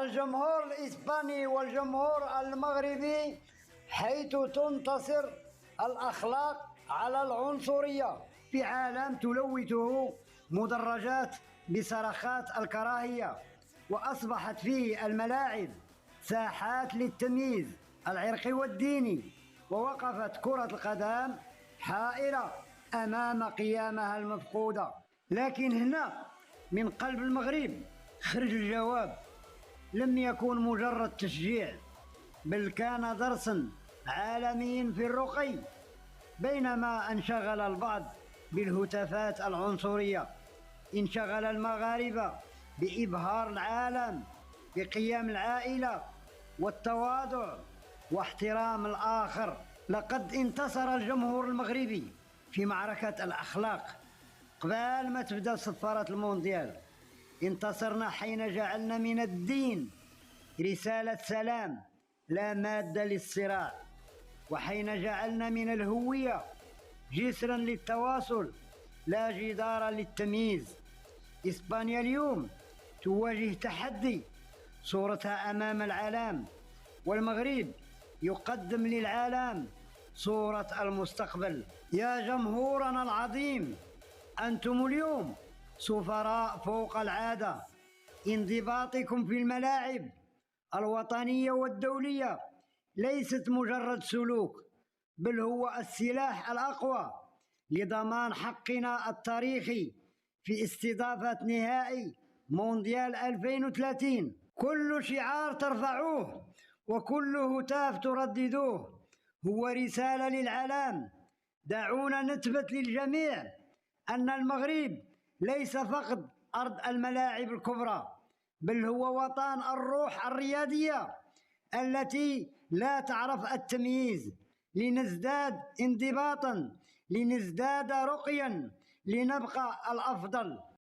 الجمهور الإسباني والجمهور المغربي، حيث تنتصر الأخلاق على العنصرية في عالم تلوثه مدرجات بصرخات الكراهية، وأصبحت فيه الملاعب ساحات للتمييز العرقي والديني، ووقفت كرة القدم حائرة أمام قيامها المفقودة. لكن هنا من قلب المغرب خرج الجواب، لم يكن مجرد تشجيع، بل كان درسا عالميا في الرقي. بينما انشغل البعض بالهتافات العنصرية، انشغل المغاربة بإبهار العالم بقيم العائلة والتواضع واحترام الآخر. لقد انتصر الجمهور المغربي في معركة الأخلاق قبل ما تبدأ صفارة المونديال. انتصرنا حين جعلنا من الدين رسالة سلام لا مادة للصراع، وحين جعلنا من الهوية جسرا للتواصل لا جدار للتمييز. إسبانيا اليوم تواجه تحدي صورتها أمام العالم، والمغرب يقدم للعالم صورة المستقبل. يا جمهورنا العظيم، أنتم اليوم سفراء فوق العادة. انضباطكم في الملاعب الوطنية والدولية ليست مجرد سلوك، بل هو السلاح الأقوى لضمان حقنا التاريخي في استضافة نهائي مونديال 2030. كل شعار ترفعوه وكل هتاف ترددوه هو رسالة للعالم. دعونا نثبت للجميع أن المغرب ليس فقط أرض الملاعب الكبرى، بل هو وطن الروح الرياضية التي لا تعرف التمييز. لنزداد انضباطا، لنزداد رقيا، لنبقى الأفضل.